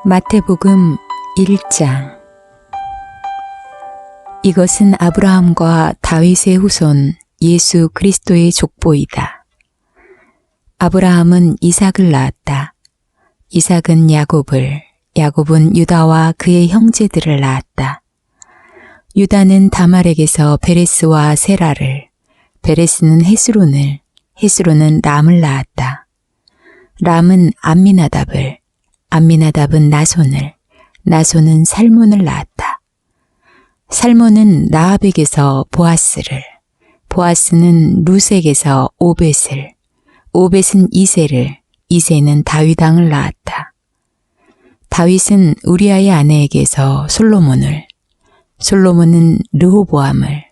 마태복음 1장. 이것은 아브라함과 다윗의 후손 예수 그리스도의 족보이다. 아브라함은 이삭을 낳았다. 이삭은 야곱을, 야곱은 유다와 그의 형제들을 낳았다. 유다는 다말에게서 베레스와 세라를, 베레스는 헤스론을, 헤스론은 람을 낳았다. 람은 암미나답을, 암미나답은 나손을, 나손은 살몬을 낳았다. 살몬은 라합에게서 보아스를, 보아스는 루색에서 오벳을, 오벳은 이새를, 이새는 다윗 왕을 낳았다. 다윗은 우리아의 아내에게서 솔로몬을, 솔로몬은 르호보암을,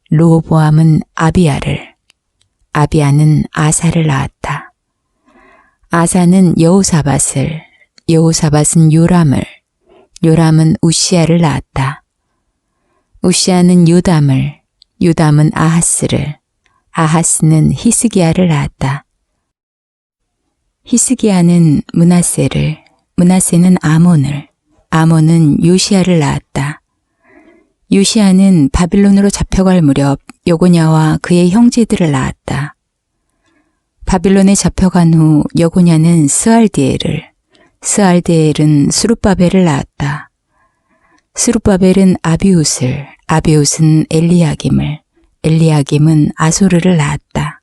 르호보암은 아비야를, 아비야는 아사를 낳았다. 아사는 여호사밧을, 여호사밧은 요람을, 요람은 우시야를 낳았다. 우시야는 요담을, 요담은 아하스를, 아하스는 히스기야를 낳았다. 히스기야는 므낫세를, 므낫세는 아몬을, 아몬은 요시야를 낳았다. 요시야는 바빌론으로 잡혀갈 무렵 여고냐와 그의 형제들을 낳았다. 바빌론에 잡혀간 후 여고냐는 스알디엘을, 스알디엘은 스룹바벨을 낳았다. 스룹바벨은 아비웃을, 아비웃은 엘리야김을, 엘리야김은 아소르를 낳았다.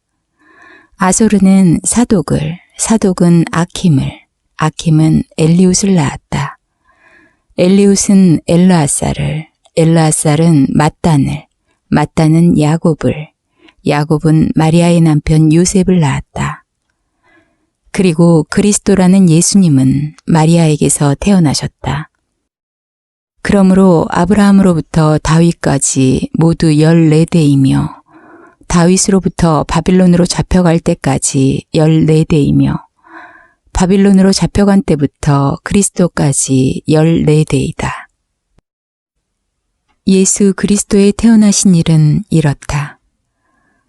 아소르는 사독을, 사독은 아킴을, 아킴은 엘리웃을 낳았다. 엘리웃은 엘르아살을, 엘르아살은 mat단을, mat단은 야곱을, 야곱은 마리아의 남편 요셉을 낳았다. 그리고 그리스도라는 예수님은 마리아에게서 태어나셨다. 그러므로 아브라함으로부터 다윗까지 모두 14대이며 다윗으로부터 바빌론으로 잡혀갈 때까지 14대이며 바빌론으로 잡혀간 때부터 그리스도까지 14대이다. 예수 그리스도의 태어나신 일은 이렇다.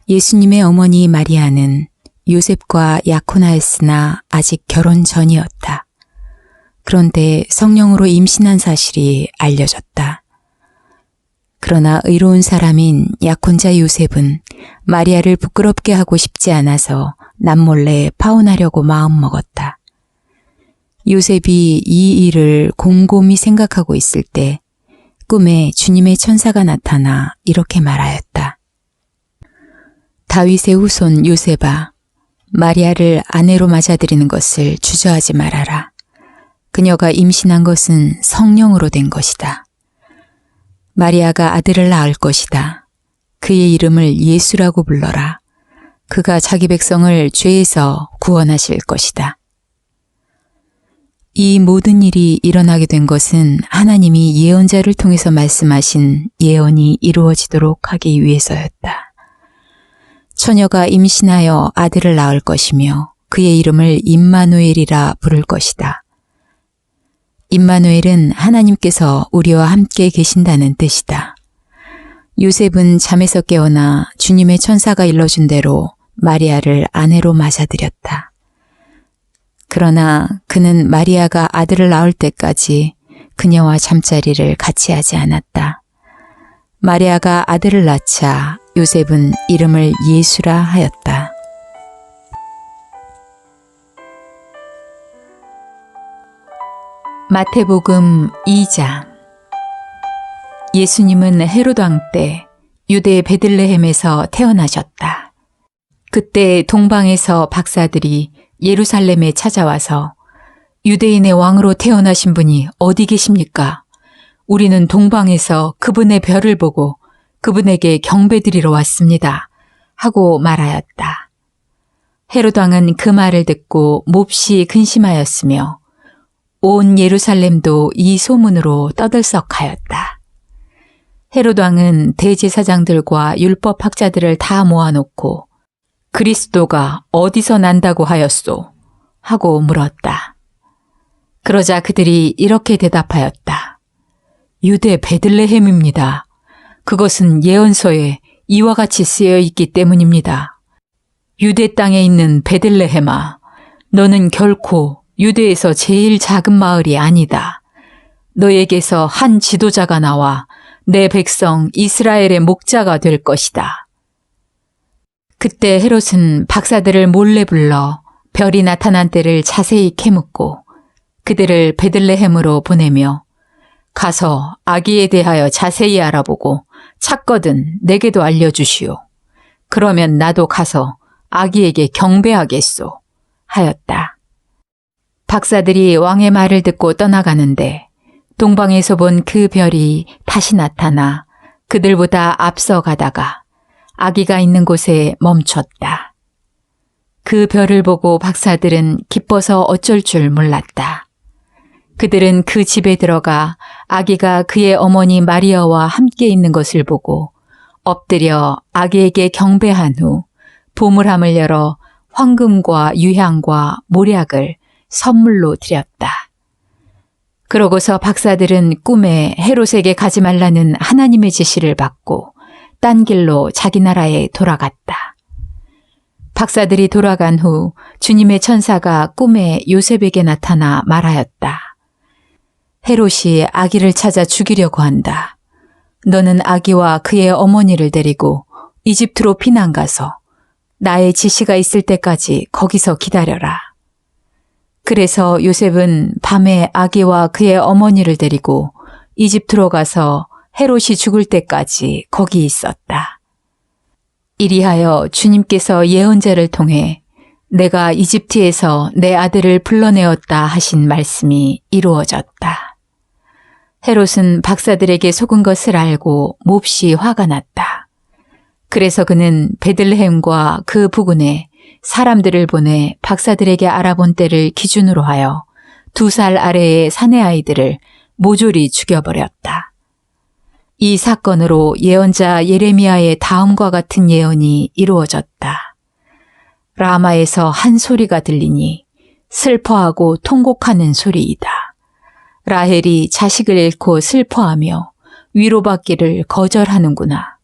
예수님의 어머니 마리아는 요셉과 약혼하였으나 아직 결혼 전이었다. 그런데 성령으로 임신한 사실이 알려졌다. 그러나 의로운 사람인 약혼자 요셉은 마리아를 부끄럽게 하고 싶지 않아서 남몰래 파혼하려고 마음먹었다. 요셉이 이 일을 곰곰이 생각하고 있을 때 꿈에 주님의 천사가 나타나 이렇게 말하였다. 다윗의 후손 요셉아, 마리아를 아내로 맞아들이는 것을 주저하지 말아라. 그녀가 임신한 것은 성령으로 된 것이다. 마리아가 아들을 낳을 것이다. 그의 이름을 예수라고 불러라. 그가 자기 백성을 죄에서 구원하실 것이다. 이 모든 일이 일어나게 된 것은 하나님이 예언자를 통해서 말씀하신 예언이 이루어지도록 하기 위해서였다. 처녀가 임신하여 아들을 낳을 것이며 그의 이름을 임마누엘이라 부를 것이다. 임마누엘은 하나님께서 우리와 함께 계신다는 뜻이다. 요셉은 잠에서 깨어나 주님의 천사가 일러준 대로 마리아를 아내로 맞아들였다. 그러나 그는 마리아가 아들을 낳을 때까지 그녀와 잠자리를 같이 하지 않았다. 마리아가 아들을 낳자 요셉은 이름을 예수라 하였다. 마태복음 2장. 예수님은 헤롯 왕 때 유대 베들레헴에서 태어나셨다. 그때 동방에서 박사들이 예루살렘에 찾아와서 유대인의 왕으로 태어나신 분이 어디 계십니까? 우리는 동방에서 그분의 별을 보고 그분에게 경배드리러 왔습니다. 하고 말하였다. 헤롯 왕은 그 말을 듣고 몹시 근심하였으며 온 예루살렘도 이 소문으로 떠들썩하였다. 헤롯 왕은 대제사장들과 율법학자들을 다 모아놓고 그리스도가 어디서 난다고 하였소? 하고 물었다. 그러자 그들이 이렇게 대답하였다. 유대 베들레헴입니다. 그것은 예언서에 이와 같이 쓰여 있기 때문입니다. 유대 땅에 있는 베들레헴아, 너는 결코 유대에서 제일 작은 마을이 아니다. 너에게서 한 지도자가 나와 내 백성 이스라엘의 목자가 될 것이다. 그때 헤롯은 박사들을 몰래 불러 별이 나타난 때를 자세히 캐묻고 그들을 베들레헴으로 보내며 가서 아기에 대하여 자세히 알아보고 찾거든 내게도 알려주시오. 그러면 나도 가서 아기에게 경배하겠소. 하였다. 박사들이 왕의 말을 듣고 떠나가는데 동방에서 본 그 별이 다시 나타나 그들보다 앞서 가다가 아기가 있는 곳에 멈췄다. 그 별을 보고 박사들은 기뻐서 어쩔 줄 몰랐다. 그들은 그 집에 들어가 아기가 그의 어머니 마리아와 함께 있는 것을 보고 엎드려 아기에게 경배한 후 보물함을 열어 황금과 유향과 몰약을 선물로 드렸다. 그러고서 박사들은 꿈에 헤롯에게 가지 말라는 하나님의 지시를 받고 딴 길로 자기 나라에 돌아갔다. 박사들이 돌아간 후 주님의 천사가 꿈에 요셉에게 나타나 말하였다. 헤롯이 아기를 찾아 죽이려고 한다. 너는 아기와 그의 어머니를 데리고 이집트로 피난 가서 나의 지시가 있을 때까지 거기서 기다려라. 그래서 요셉은 밤에 아기와 그의 어머니를 데리고 이집트로 가서 헤롯이 죽을 때까지 거기 있었다. 이리하여 주님께서 예언자를 통해 내가 이집트에서 내 아들을 불러내었다 하신 말씀이 이루어졌다. 헤롯은 박사들에게 속은 것을 알고 몹시 화가 났다. 그래서 그는 베들레헴과 그 부근에 사람들을 보내 박사들에게 알아본 때를 기준으로 하여 2살 아래의 사내 아이들을 모조리 죽여버렸다. 이 사건으로 예언자 예레미야의 다음과 같은 예언이 이루어졌다. 라마에서 한 소리가 들리니 슬퍼하고 통곡하는 소리이다. 라헬이 자식을 잃고 슬퍼하며 위로받기를 거절하는구나.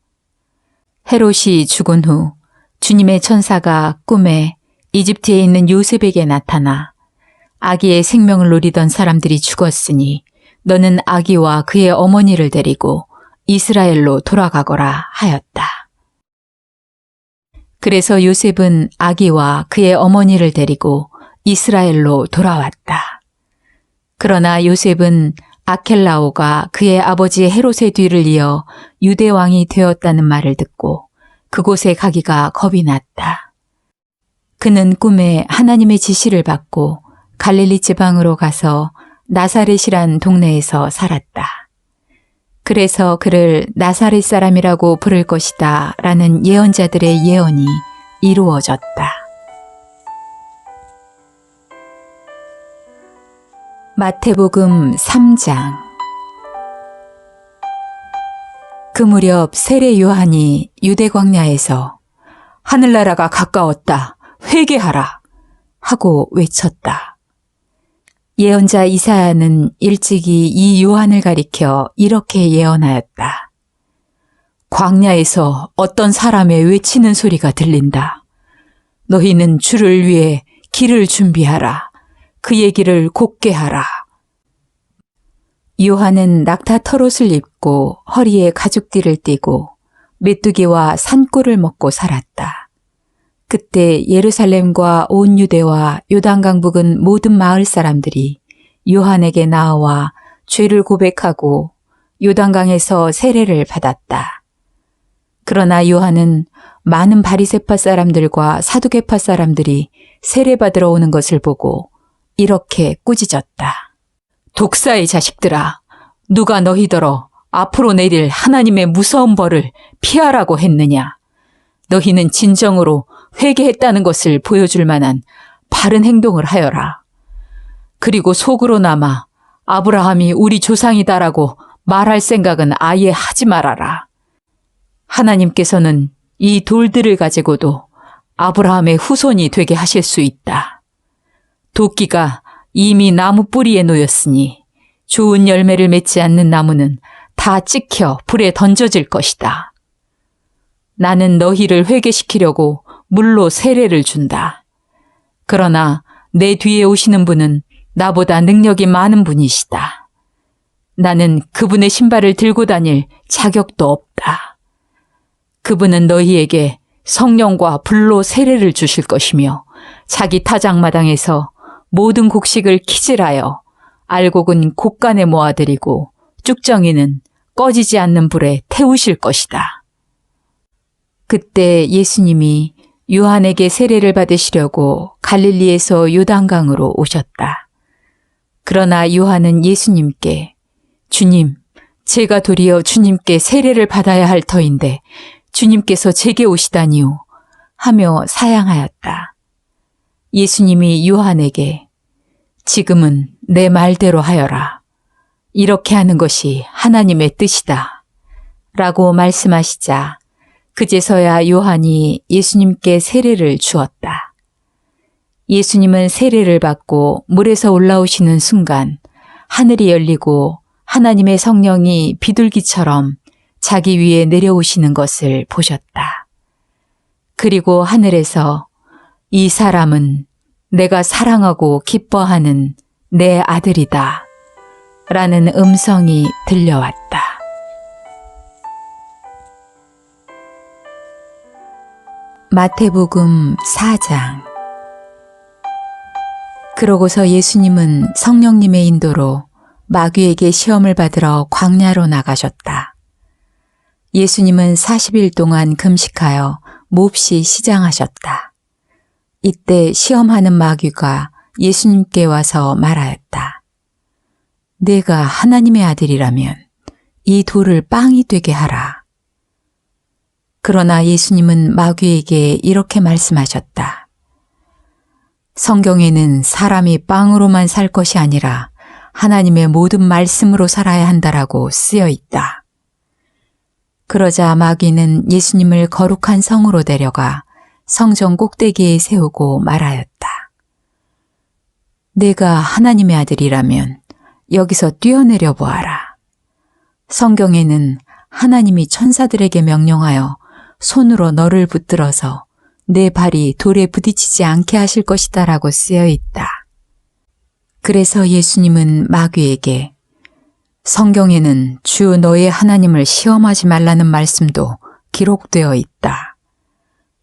헤롯이 죽은 후 주님의 천사가 꿈에 이집트에 있는 요셉에게 나타나 아기의 생명을 노리던 사람들이 죽었으니 너는 아기와 그의 어머니를 데리고 이스라엘로 돌아가거라 하였다. 그래서 요셉은 아기와 그의 어머니를 데리고 이스라엘로 돌아왔다. 그러나 요셉은 아켈라오가 그의 아버지 헤롯의 뒤를 이어 유대 왕이 되었다는 말을 듣고 그곳에 가기가 겁이 났다. 그는 꿈에 하나님의 지시를 받고 갈릴리 지방으로 가서 나사렛이란 동네에서 살았다. 그래서 그를 나사렛 사람이라고 부를 것이다 라는 예언자들의 예언이 이루어졌다. 마태복음 3장. 그 무렵 세례 요한이 유대 광야에서 하늘나라가 가까웠다. 회개하라 하고 외쳤다. 예언자 이사야는 일찍이 이 요한을 가리켜 이렇게 예언하였다. 광야에서 어떤 사람의 외치는 소리가 들린다. 너희는 주를 위해 길을 준비하라. 그의 길을 곱게 하라. 요한은 낙타 털옷을 입고 허리에 가죽띠를 띠고 메뚜기와 산꿀을 먹고 살았다. 그때 예루살렘과 온 유대와 요단강 부근 모든 마을 사람들이 요한에게 나와 죄를 고백하고 요단강에서 세례를 받았다. 그러나 요한은 많은 바리새파 사람들과 사두개파 사람들이 세례받으러 오는 것을 보고 이렇게 꾸짖었다. 독사의 자식들아, 누가 너희더러 앞으로 내릴 하나님의 무서운 벌을 피하라고 했느냐? 너희는 진정으로 회개했다는 것을 보여줄 만한 바른 행동을 하여라. 그리고 속으로나마 아브라함이 우리 조상이다라고 말할 생각은 아예 하지 말아라. 하나님께서는 이 돌들을 가지고도 아브라함의 후손이 되게 하실 수 있다. 도끼가 이미 나무 뿌리에 놓였으니 좋은 열매를 맺지 않는 나무는 다 찍혀 불에 던져질 것이다. 나는 너희를 회개시키려고 물로 세례를 준다. 그러나 내 뒤에 오시는 분은 나보다 능력이 많은 분이시다. 나는 그분의 신발을 들고 다닐 자격도 없다. 그분은 너희에게 성령과 불로 세례를 주실 것이며 자기 타작마당에서 모든 곡식을 키질하여 알곡은 곡간에 모아들이고 쭉정이는 꺼지지 않는 불에 태우실 것이다. 그때 예수님이 요한에게 세례를 받으시려고 갈릴리에서 요단강으로 오셨다. 그러나 요한은 예수님께 주님, 제가 도리어 주님께 세례를 받아야 할 터인데 주님께서 제게 오시다니요 하며 사양하였다. 예수님이 요한에게 지금은 내 말대로 하여라. 이렇게 하는 것이 하나님의 뜻이다. 라고 말씀하시자 그제서야 요한이 예수님께 세례를 주었다. 예수님은 세례를 받고 물에서 올라오시는 순간 하늘이 열리고 하나님의 성령이 비둘기처럼 자기 위에 내려오시는 것을 보셨다. 그리고 하늘에서 이 사람은 내가 사랑하고 기뻐하는 내 아들이다. 라는 음성이 들려왔다. 마태복음 4장. 그러고서 예수님은 성령님의 인도로 마귀에게 시험을 받으러 광야로 나가셨다. 예수님은 40일 동안 금식하여 몹시 시장하셨다. 이때 시험하는 마귀가 예수님께 와서 말하였다. 내가 하나님의 아들이라면 이 돌을 빵이 되게 하라. 그러나 예수님은 마귀에게 이렇게 말씀하셨다. 성경에는 사람이 빵으로만 살 것이 아니라 하나님의 모든 말씀으로 살아야 한다라고 쓰여 있다. 그러자 마귀는 예수님을 거룩한 성으로 데려가 성전 꼭대기에 세우고 말하였다. 내가 하나님의 아들이라면 여기서 뛰어내려 보아라. 성경에는 하나님이 천사들에게 명령하여 손으로 너를 붙들어서 내 발이 돌에 부딪히지 않게 하실 것이다 라고 쓰여 있다. 그래서 예수님은 마귀에게 성경에는 주 너의 하나님을 시험하지 말라는 말씀도 기록되어 있다.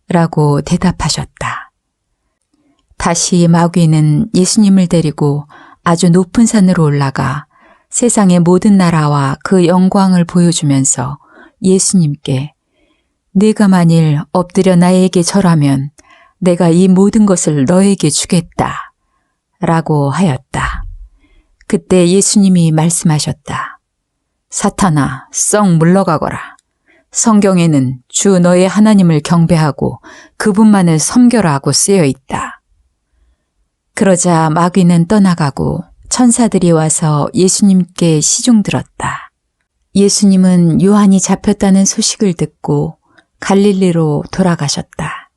라고 대답하셨다. 다시 마귀는 예수님을 데리고 아주 높은 산으로 올라가 세상의 모든 나라와 그 영광을 보여주면서 예수님께 네가 만일 엎드려 나에게 절하면 내가 이 모든 것을 너에게 주겠다. 라고 하였다. 그때 예수님이 말씀하셨다. 사탄아, 썩 물러가거라. 성경에는 주 너의 하나님을 경배하고 그분만을 섬겨라 하고 쓰여 있다. 그러자 마귀는 떠나가고 천사들이 와서 예수님께 시중들었다. 예수님은 요한이 잡혔다는 소식을 듣고 갈릴리로 돌아가셨다.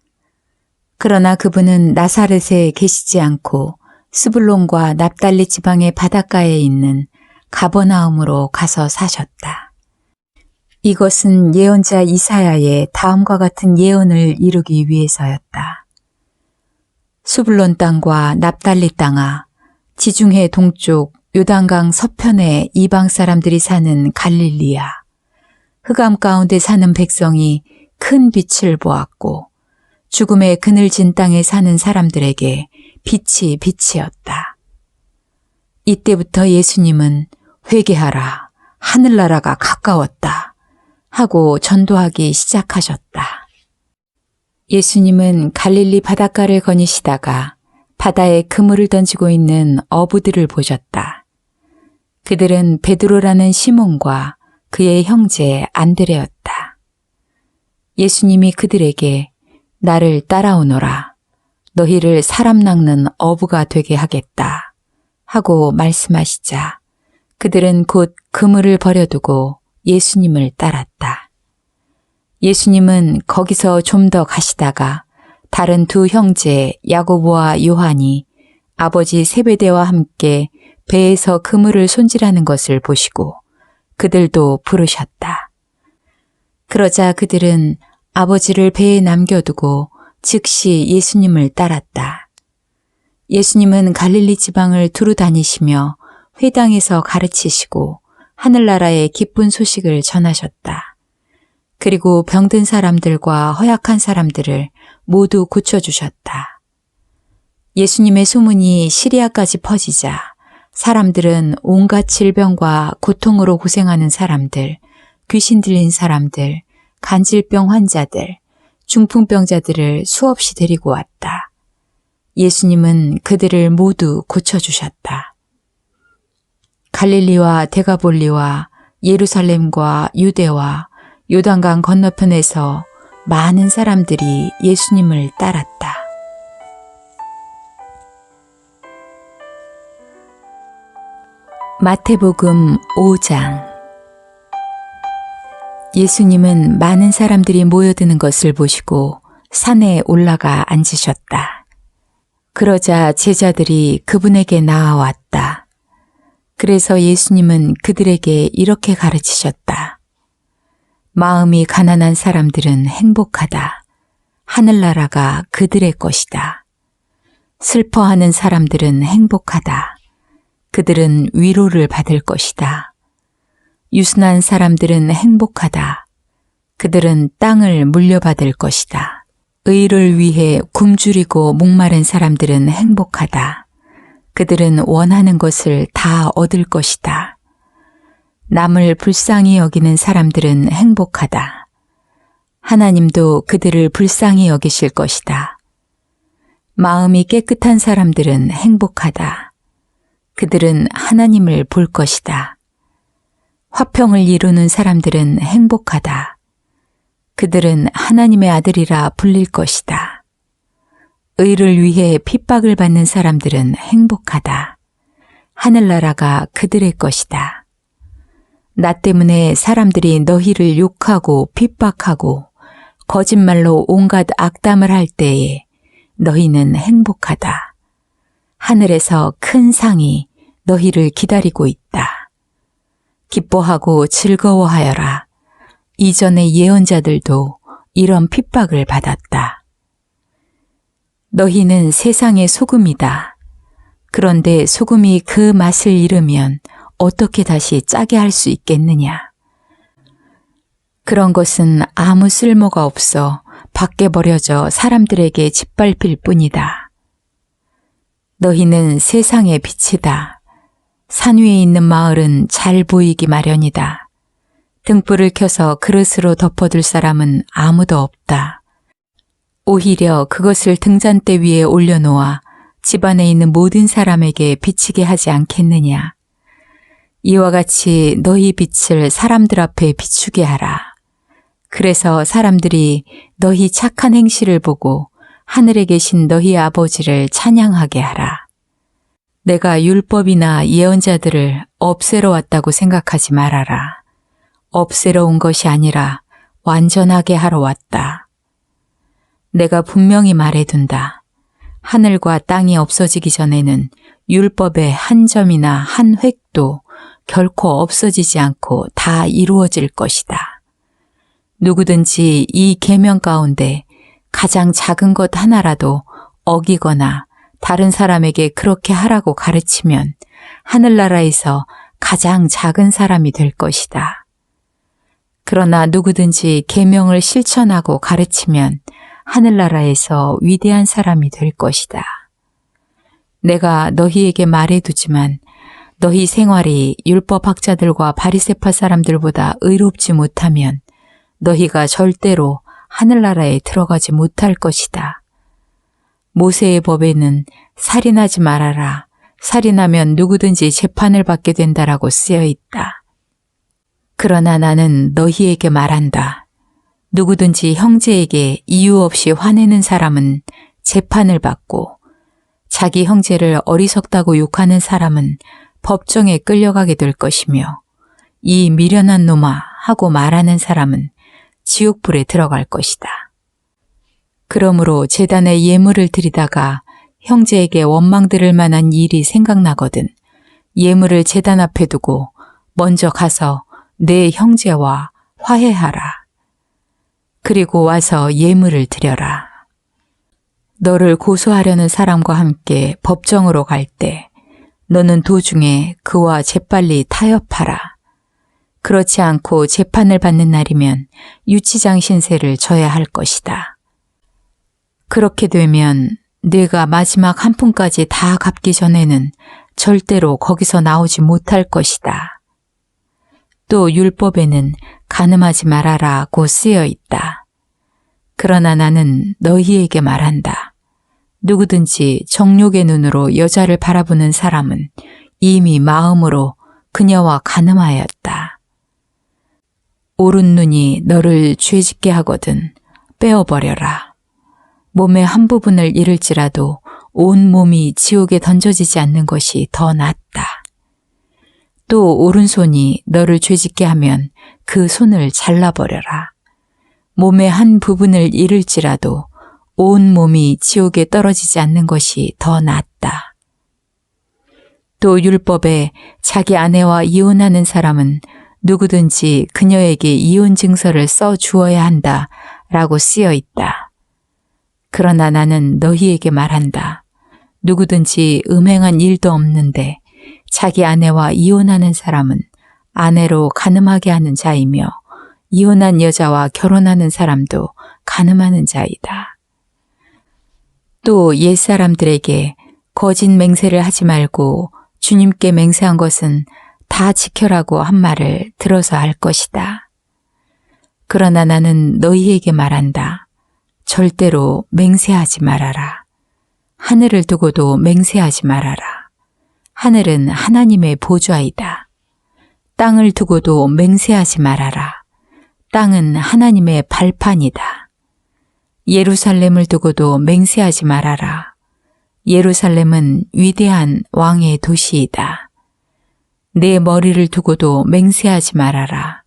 그러나 그분은 나사렛에 계시지 않고 스불론과 납달리 지방의 바닷가에 있는 가버나움으로 가서 사셨다. 이것은 예언자 이사야의 다음과 같은 예언을 이루기 위해서였다. 스불론 땅과 납달리 땅아, 지중해 동쪽 요단강 서편에 이방 사람들이 사는 갈릴리야. 흑암 가운데 사는 백성이 큰 빛을 보았고 죽음의 그늘진 땅에 사는 사람들에게 빛이 빛이었다. 이때부터 예수님은 회개하라, 하늘나라가 가까웠다 하고 전도하기 시작하셨다. 예수님은 갈릴리 바닷가를 거니시다가 바다에 그물을 던지고 있는 어부들을 보셨다. 그들은 베드로라는 시몬과 그의 형제 안드레였다. 예수님이 그들에게 나를 따라오너라. 너희를 사람 낚는 어부가 되게 하겠다. 하고 말씀하시자 그들은 곧 그물을 버려두고 예수님을 따랐다. 예수님은 거기서 좀 더 가시다가 다른 두 형제 야고보와 요한이 아버지 세베대와 함께 배에서 그물을 손질하는 것을 보시고 그들도 부르셨다. 그러자 그들은 아버지를 배에 남겨두고 즉시 예수님을 따랐다. 예수님은 갈릴리 지방을 두루 다니시며 회당에서 가르치시고 하늘나라의 기쁜 소식을 전하셨다. 그리고 병든 사람들과 허약한 사람들을 모두 고쳐주셨다. 예수님의 소문이 시리아까지 퍼지자 사람들은 온갖 질병과 고통으로 고생하는 사람들, 귀신 들린 사람들, 간질병 환자들, 중풍병자들을 수없이 데리고 왔다. 예수님은 그들을 모두 고쳐주셨다. 갈릴리와 데가볼리와 예루살렘과 유대와 요단강 건너편에서 많은 사람들이 예수님을 따랐다. 마태복음 5장. 예수님은 많은 사람들이 모여드는 것을 보시고 산에 올라가 앉으셨다. 그러자 제자들이 그분에게 나아왔다. 그래서 예수님은 그들에게 이렇게 가르치셨다. 마음이 가난한 사람들은 행복하다. 하늘나라가 그들의 것이다. 슬퍼하는 사람들은 행복하다. 그들은 위로를 받을 것이다. 유순한 사람들은 행복하다. 그들은 땅을 물려받을 것이다. 의를 위해 굶주리고 목마른 사람들은 행복하다. 그들은 원하는 것을 다 얻을 것이다. 남을 불쌍히 여기는 사람들은 행복하다. 하나님도 그들을 불쌍히 여기실 것이다. 마음이 깨끗한 사람들은 행복하다. 그들은 하나님을 볼 것이다. 화평을 이루는 사람들은 행복하다. 그들은 하나님의 아들이라 불릴 것이다. 의를 위해 핍박을 받는 사람들은 행복하다. 하늘나라가 그들의 것이다. 나 때문에 사람들이 너희를 욕하고 핍박하고 거짓말로 온갖 악담을 할 때에 너희는 행복하다. 하늘에서 큰 상이 너희를 기다리고 있다. 기뻐하고 즐거워하여라. 이전의 예언자들도 이런 핍박을 받았다. 너희는 세상의 소금이다. 그런데 소금이 그 맛을 잃으면 어떻게 다시 짜게 할 수 있겠느냐? 그런 것은 아무 쓸모가 없어 밖에 버려져 사람들에게 짓밟힐 뿐이다. 너희는 세상의 빛이다. 산 위에 있는 마을은 잘 보이기 마련이다. 등불을 켜서 그릇으로 덮어둘 사람은 아무도 없다. 오히려 그것을 등잔대 위에 올려놓아 집안에 있는 모든 사람에게 비치게 하지 않겠느냐. 이와 같이 너희 빛을 사람들 앞에 비추게 하라. 그래서 사람들이 너희 착한 행실을 보고 하늘에 계신 너희 아버지를 찬양하게 하라. 내가 율법이나 예언자들을 없애러 왔다고 생각하지 말아라. 없애러 온 것이 아니라 완전하게 하러 왔다. 내가 분명히 말해둔다. 하늘과 땅이 없어지기 전에는 율법의 한 점이나 한 획도 결코 없어지지 않고 다 이루어질 것이다. 누구든지 이 계명 가운데 가장 작은 것 하나라도 어기거나 다른 사람에게 그렇게 하라고 가르치면 하늘나라에서 가장 작은 사람이 될 것이다. 그러나 누구든지 계명을 실천하고 가르치면 하늘나라에서 위대한 사람이 될 것이다. 내가 너희에게 말해두지만 너희 생활이 율법학자들과 바리새파 사람들보다 의롭지 못하면 너희가 절대로 하늘나라에 들어가지 못할 것이다. 모세의 법에는 살인하지 말아라. 살인하면 누구든지 재판을 받게 된다라고 쓰여 있다. 그러나 나는 너희에게 말한다. 누구든지 형제에게 이유 없이 화내는 사람은 재판을 받고 자기 형제를 어리석다고 욕하는 사람은 법정에 끌려가게 될 것이며 이 미련한 놈아 하고 말하는 사람은 지옥불에 들어갈 것이다. 그러므로 제단에 예물을 드리다가 형제에게 원망 들을 만한 일이 생각나거든 예물을 제단 앞에 두고 먼저 가서 내 형제와 화해하라. 그리고 와서 예물을 드려라. 너를 고소하려는 사람과 함께 법정으로 갈 때 너는 도중에 그와 재빨리 타협하라. 그렇지 않고 재판을 받는 날이면 유치장 신세를 져야 할 것이다. 그렇게 되면 네가 마지막 한 푼까지 다 갚기 전에는 절대로 거기서 나오지 못할 것이다. 또 율법에는 간음하지 말아라고 쓰여 있다. 그러나 나는 너희에게 말한다. 누구든지 정욕의 눈으로 여자를 바라보는 사람은 이미 마음으로 그녀와 간음하였다. 오른 눈이 너를 죄짓게 하거든 빼어버려라. 몸의 한 부분을 잃을지라도 온 몸이 지옥에 던져지지 않는 것이 더 낫다. 또 오른손이 너를 죄짓게 하면 그 손을 잘라버려라. 몸의 한 부분을 잃을지라도 온 몸이 지옥에 떨어지지 않는 것이 더 낫다. 또 율법에 자기 아내와 이혼하는 사람은 누구든지 그녀에게 이혼 증서를 써 주어야 한다 라고 쓰여 있다. 그러나 나는 너희에게 말한다. 누구든지 음행한 일도 없는데 자기 아내와 이혼하는 사람은 아내로 간음하게 하는 자이며 이혼한 여자와 결혼하는 사람도 간음하는 자이다. 또 옛사람들에게 거짓 맹세를 하지 말고 주님께 맹세한 것은 다 지켜라고 한 말을 들어서 알 것이다. 그러나 나는 너희에게 말한다. 절대로 맹세하지 말아라. 하늘을 두고도 맹세하지 말아라. 하늘은 하나님의 보좌이다. 땅을 두고도 맹세하지 말아라. 땅은 하나님의 발판이다. 예루살렘을 두고도 맹세하지 말아라. 예루살렘은 위대한 왕의 도시이다. 내 머리를 두고도 맹세하지 말아라.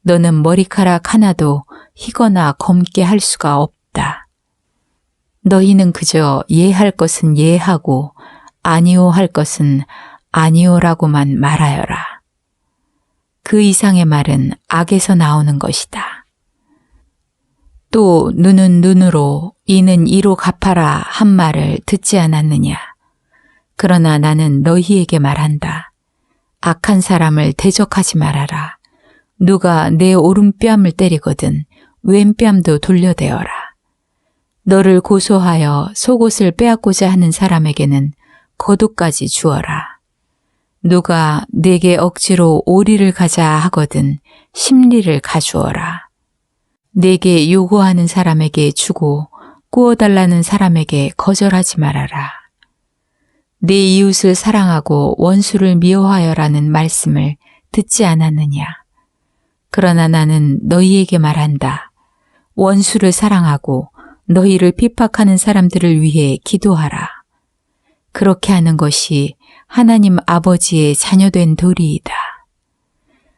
너는 머리카락 하나도 희거나 검게 할 수가 없다. 너희는 그저 예할 것은 예하고 아니오 할 것은 아니오라고만 말하여라. 그 이상의 말은 악에서 나오는 것이다. 또 눈은 눈으로 이는 이로 갚아라 한 말을 듣지 않았느냐. 그러나 나는 너희에게 말한다. 악한 사람을 대적하지 말아라. 누가 내 오른뺨을 때리거든 왼뺨도 돌려대어라. 너를 고소하여 속옷을 빼앗고자 하는 사람에게는 겉옷까지 주어라. 누가 내게 억지로 오리를 가자 하거든 심리를 가주어라. 내게 요구하는 사람에게 주고 구워달라는 사람에게 거절하지 말아라. 내 이웃을 사랑하고 원수를 미워하여라는 말씀을 듣지 않았느냐. 그러나 나는 너희에게 말한다. 원수를 사랑하고 너희를 핍박하는 사람들을 위해 기도하라. 그렇게 하는 것이 하나님 아버지의 자녀된 도리이다.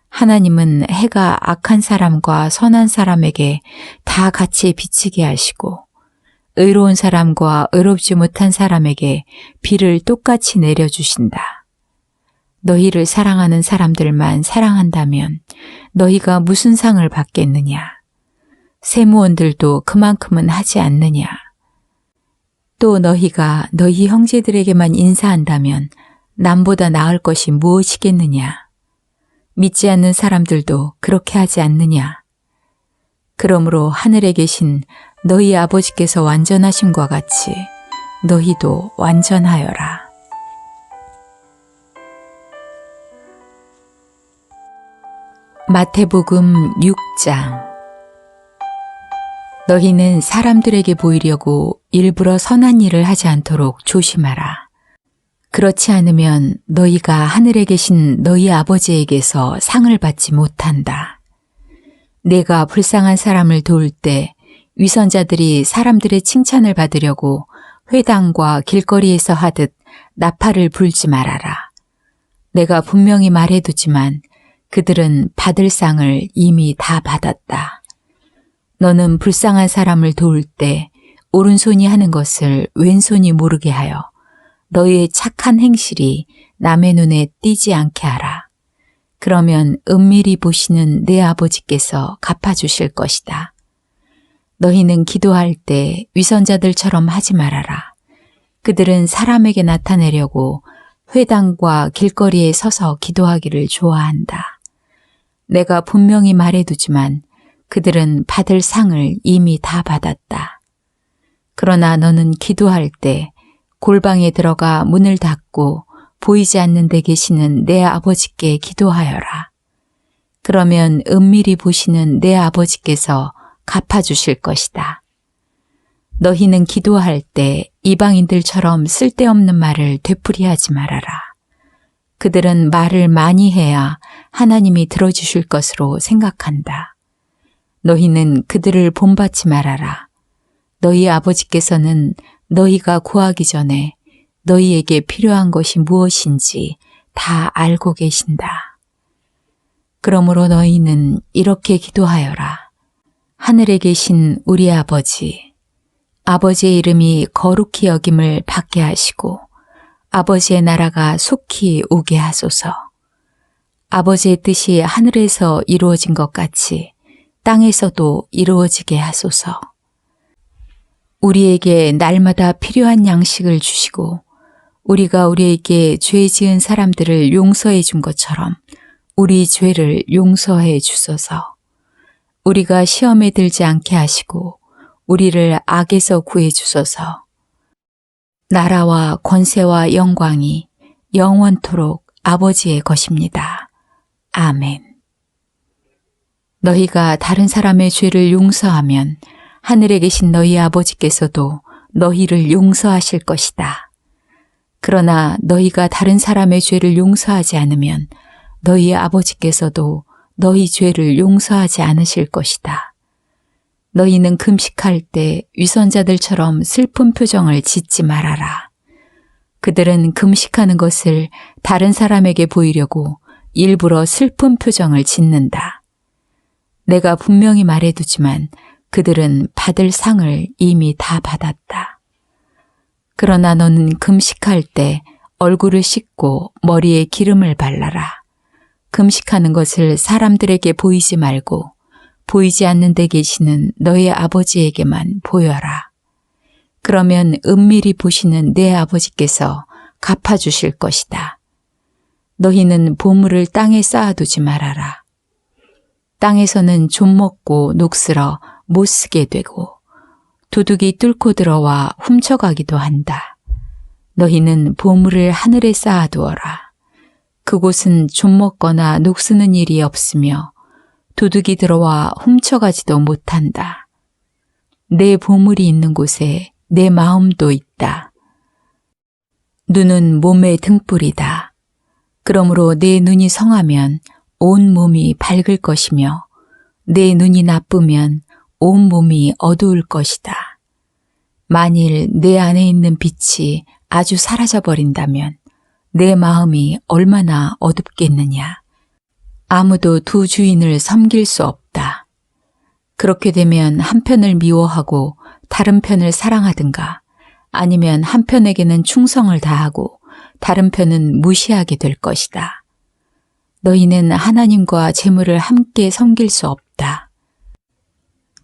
하나님은 해가 악한 사람과 선한 사람에게 다 같이 비치게 하시고 의로운 사람과 의롭지 못한 사람에게 비를 똑같이 내려주신다. 너희를 사랑하는 사람들만 사랑한다면 너희가 무슨 상을 받겠느냐? 세무원들도 그만큼은 하지 않느냐? 또 너희가 너희 형제들에게만 인사한다면 남보다 나을 것이 무엇이겠느냐? 믿지 않는 사람들도 그렇게 하지 않느냐? 그러므로 하늘에 계신 너희 아버지께서 완전하심과 같이 너희도 완전하여라. 마태복음 6장. 너희는 사람들에게 보이려고 일부러 선한 일을 하지 않도록 조심하라. 그렇지 않으면 너희가 하늘에 계신 너희 아버지에게서 상을 받지 못한다. 내가 불쌍한 사람을 도울 때 위선자들이 사람들의 칭찬을 받으려고 회당과 길거리에서 하듯 나팔을 불지 말아라. 내가 분명히 말해두지만 그들은 받을 상을 이미 다 받았다. 너는 불쌍한 사람을 도울 때 오른손이 하는 것을 왼손이 모르게 하여 너희의 착한 행실이 남의 눈에 띄지 않게 하라. 그러면 은밀히 보시는 내 아버지께서 갚아주실 것이다. 너희는 기도할 때 위선자들처럼 하지 말아라. 그들은 사람에게 나타내려고 회당과 길거리에 서서 기도하기를 좋아한다. 내가 분명히 말해두지만 그들은 받을 상을 이미 다 받았다. 그러나 너는 기도할 때 골방에 들어가 문을 닫고 보이지 않는 데 계시는 내 아버지께 기도하여라. 그러면 은밀히 보시는 내 아버지께서 갚아주실 것이다. 너희는 기도할 때 이방인들처럼 쓸데없는 말을 되풀이하지 말아라. 그들은 말을 많이 해야 하나님이 들어주실 것으로 생각한다. 너희는 그들을 본받지 말아라. 너희 아버지께서는 너희가 구하기 전에 너희에게 필요한 것이 무엇인지 다 알고 계신다. 그러므로 너희는 이렇게 기도하여라. 하늘에 계신 우리 아버지, 아버지의 이름이 거룩히 여김을 받게 하시고 아버지의 나라가 속히 오게 하소서. 아버지의 뜻이 하늘에서 이루어진 것 같이 땅에서도 이루어지게 하소서. 우리에게 날마다 필요한 양식을 주시고 우리가 우리에게 죄 지은 사람들을 용서해 준 것처럼 우리 죄를 용서해 주소서. 우리가 시험에 들지 않게 하시고 우리를 악에서 구해 주소서. 나라와 권세와 영광이 영원토록 아버지의 것입니다. 아멘. 너희가 다른 사람의 죄를 용서하면 하늘에 계신 너희 아버지께서도 너희를 용서하실 것이다. 그러나 너희가 다른 사람의 죄를 용서하지 않으면 너희 아버지께서도 너희 죄를 용서하지 않으실 것이다. 너희는 금식할 때 위선자들처럼 슬픈 표정을 짓지 말아라. 그들은 금식하는 것을 다른 사람에게 보이려고 일부러 슬픈 표정을 짓는다. 내가 분명히 말해두지만 그들은 받을 상을 이미 다 받았다. 그러나 너는 금식할 때 얼굴을 씻고 머리에 기름을 발라라. 금식하는 것을 사람들에게 보이지 말고 보이지 않는 데 계시는 너의 아버지에게만 보여라. 그러면 은밀히 보시는 내 아버지께서 갚아주실 것이다. 너희는 보물을 땅에 쌓아두지 말아라. 땅에서는 좀 먹고 녹슬어 못 쓰게 되고 도둑이 뚫고 들어와 훔쳐가기도 한다. 너희는 보물을 하늘에 쌓아두어라. 그곳은 좀 먹거나 녹쓰는 일이 없으며 도둑이 들어와 훔쳐가지도 못한다. 내 보물이 있는 곳에 내 마음도 있다. 눈은 몸의 등불이다. 그러므로 내 눈이 성하면 온 몸이 밝을 것이며 내 눈이 나쁘면 온 몸이 어두울 것이다. 만일 내 안에 있는 빛이 아주 사라져 버린다면 내 마음이 얼마나 어둡겠느냐. 아무도 두 주인을 섬길 수 없다. 그렇게 되면 한편을 미워하고 다른 편을 사랑하든가 아니면 한편에게는 충성을 다하고 다른 편은 무시하게 될 것이다. 너희는 하나님과 재물을 함께 섬길 수 없다.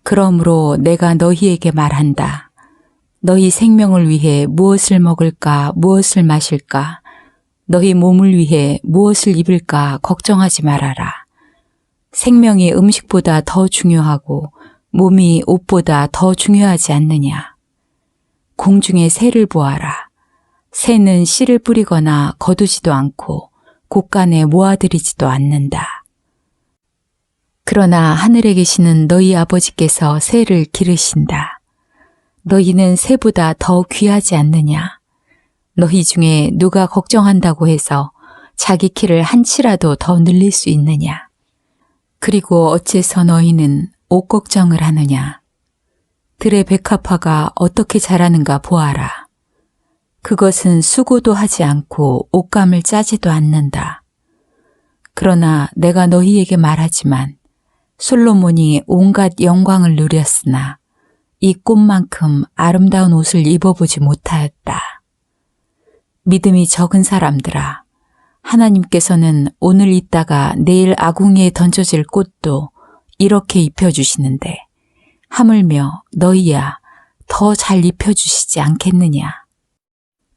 그러므로 내가 너희에게 말한다. 너희 생명을 위해 무엇을 먹을까 무엇을 마실까 너희 몸을 위해 무엇을 입을까 걱정하지 말아라. 생명이 음식보다 더 중요하고 몸이 옷보다 더 중요하지 않느냐. 공중의 새를 보아라. 새는 씨를 뿌리거나 거두지도 않고 곳간에 모아들이지도 않는다. 그러나 하늘에 계시는 너희 아버지께서 새를 기르신다. 너희는 새보다 더 귀하지 않느냐. 너희 중에 누가 걱정한다고 해서 자기 키를 한 치라도 더 늘릴 수 있느냐. 그리고 어째서 너희는 옷 걱정을 하느냐. 들의 백합화가 어떻게 자라는가 보아라. 그것은 수고도 하지 않고 옷감을 짜지도 않는다. 그러나 내가 너희에게 말하지만 솔로몬이 온갖 영광을 누렸으나 이 꽃만큼 아름다운 옷을 입어보지 못하였다. 믿음이 적은 사람들아, 하나님께서는 오늘 있다가 내일 아궁이에 던져질 꽃도 이렇게 입혀주시는데 하물며 너희야 더 잘 입혀주시지 않겠느냐.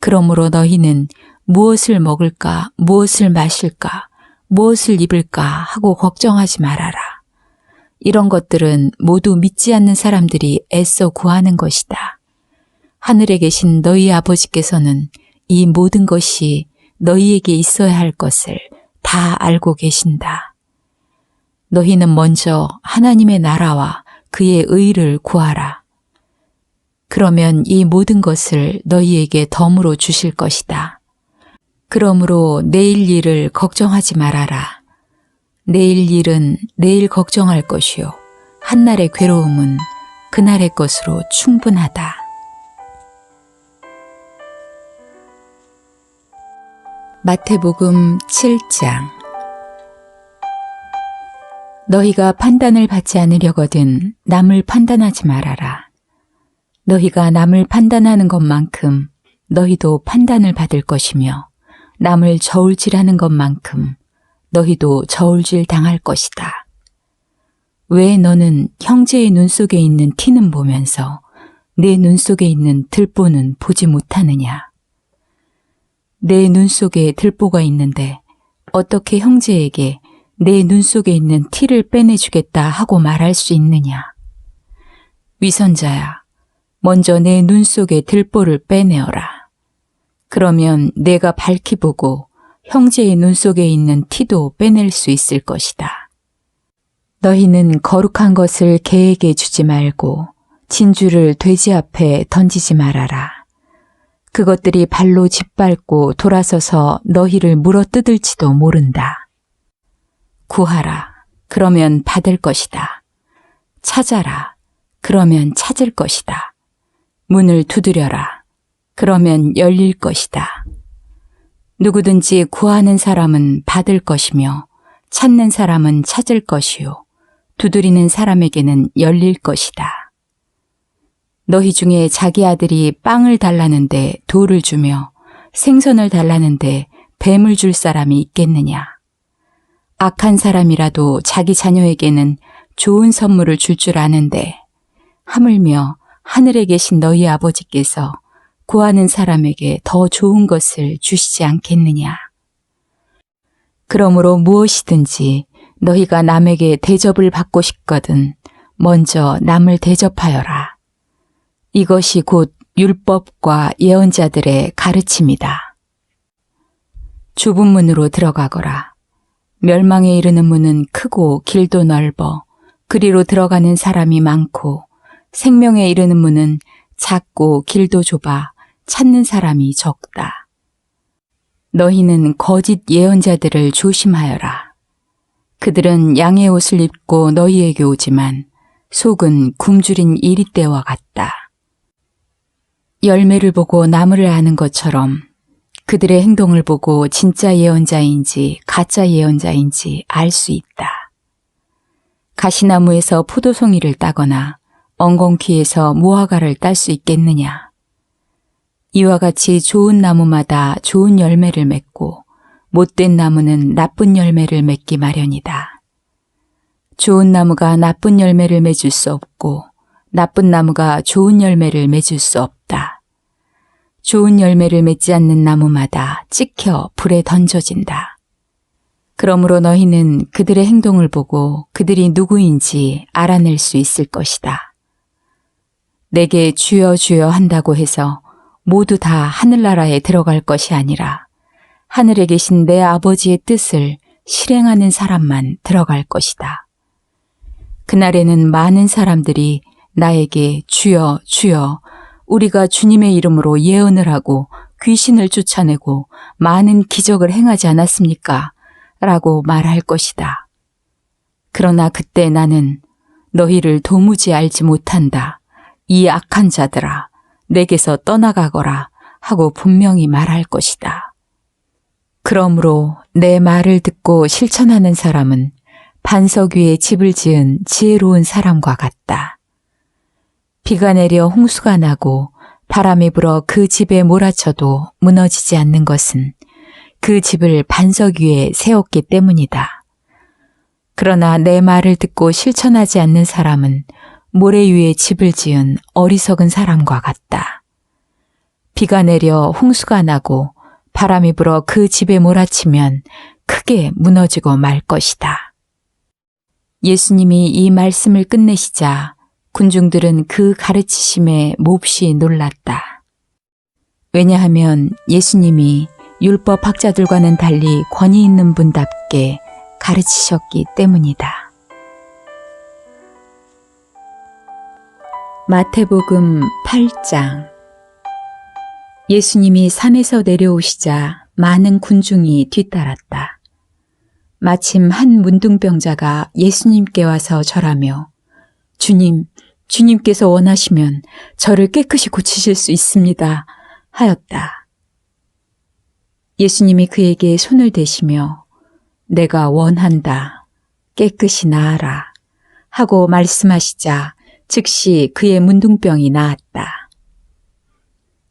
그러므로 너희는 무엇을 먹을까, 무엇을 마실까, 무엇을 입을까 하고 걱정하지 말아라. 이런 것들은 모두 믿지 않는 사람들이 애써 구하는 것이다. 하늘에 계신 너희 아버지께서는 이 모든 것이 너희에게 있어야 할 것을 다 알고 계신다. 너희는 먼저 하나님의 나라와 그의 의를 구하라. 그러면 이 모든 것을 너희에게 덤으로 주실 것이다. 그러므로 내일 일을 걱정하지 말아라. 내일 일은 내일 걱정할 것이요. 한날의 괴로움은 그날의 것으로 충분하다. 마태복음 7장. 너희가 판단을 받지 않으려거든 남을 판단하지 말아라. 너희가 남을 판단하는 것만큼 너희도 판단을 받을 것이며 남을 저울질하는 것만큼 너희도 저울질 당할 것이다. 왜 너는 형제의 눈 속에 있는 티는 보면서 내 눈 속에 있는 들보는 보지 못하느냐? 내 눈 속에 들보가 있는데 어떻게 형제에게 내 눈 속에 있는 티를 빼내주겠다 하고 말할 수 있느냐? 위선자야, 먼저 내 눈 속에 들보를 빼내어라. 그러면 내가 밝히 보고 형제의 눈 속에 있는 티도 빼낼 수 있을 것이다. 너희는 거룩한 것을 개에게 주지 말고 진주를 돼지 앞에 던지지 말아라. 그것들이 발로 짓밟고 돌아서서 너희를 물어뜯을지도 모른다. 구하라. 그러면 받을 것이다. 찾아라. 그러면 찾을 것이다. 문을 두드려라. 그러면 열릴 것이다. 누구든지 구하는 사람은 받을 것이며 찾는 사람은 찾을 것이요. 두드리는 사람에게는 열릴 것이다. 너희 중에 자기 아들이 빵을 달라는데 돌을 주며 생선을 달라는데 뱀을 줄 사람이 있겠느냐? 악한 사람이라도 자기 자녀에게는 좋은 선물을 줄 아는데 하물며 하늘에 계신 너희 아버지께서 구하는 사람에게 더 좋은 것을 주시지 않겠느냐. 그러므로 무엇이든지 너희가 남에게 대접을 받고 싶거든 먼저 남을 대접하여라. 이것이 곧 율법과 예언자들의 가르침이다. 좁은 문으로 들어가거라. 멸망에 이르는 문은 크고 길도 넓어 그리로 들어가는 사람이 많고 생명에 이르는 문은 작고 길도 좁아 찾는 사람이 적다. 너희는 거짓 예언자들을 조심하여라. 그들은 양의 옷을 입고 너희에게 오지만 속은 굶주린 이리떼와 같다. 열매를 보고 나무를 아는 것처럼 그들의 행동을 보고 진짜 예언자인지 가짜 예언자인지 알 수 있다. 가시나무에서 포도송이를 따거나 엉겅퀴에서 무화과를 딸 수 있겠느냐? 이와 같이 좋은 나무마다 좋은 열매를 맺고 못된 나무는 나쁜 열매를 맺기 마련이다. 좋은 나무가 나쁜 열매를 맺을 수 없고 나쁜 나무가 좋은 열매를 맺을 수 없다. 좋은 열매를 맺지 않는 나무마다 찍혀 불에 던져진다. 그러므로 너희는 그들의 행동을 보고 그들이 누구인지 알아낼 수 있을 것이다. 내게 주여 주여 한다고 해서 모두 다 하늘나라에 들어갈 것이 아니라 하늘에 계신 내 아버지의 뜻을 실행하는 사람만 들어갈 것이다. 그날에는 많은 사람들이 나에게 주여 주여 우리가 주님의 이름으로 예언을 하고 귀신을 쫓아내고 많은 기적을 행하지 않았습니까? 라고 말할 것이다. 그러나 그때 나는 너희를 도무지 알지 못한다. 이 악한 자들아, 내게서 떠나가거라 하고 분명히 말할 것이다. 그러므로 내 말을 듣고 실천하는 사람은 반석 위에 집을 지은 지혜로운 사람과 같다. 비가 내려 홍수가 나고 바람이 불어 그 집에 몰아쳐도 무너지지 않는 것은 그 집을 반석 위에 세웠기 때문이다. 그러나 내 말을 듣고 실천하지 않는 사람은 모래 위에 집을 지은 어리석은 사람과 같다. 비가 내려 홍수가 나고 바람이 불어 그 집에 몰아치면 크게 무너지고 말 것이다. 예수님이 이 말씀을 끝내시자 군중들은 그 가르치심에 몹시 놀랐다. 왜냐하면 예수님이 율법학자들과는 달리 권위 있는 분답게 가르치셨기 때문이다. 마태복음 8장. 예수님이 산에서 내려오시자 많은 군중이 뒤따랐다. 마침 한 문둥병자가 예수님께 와서 절하며 주님, 주님께서 원하시면 저를 깨끗이 고치실 수 있습니다 하였다. 예수님이 그에게 손을 대시며 내가 원한다. 깨끗이 나아라. 하고 말씀하시자 즉시 그의 문둥병이 나았다.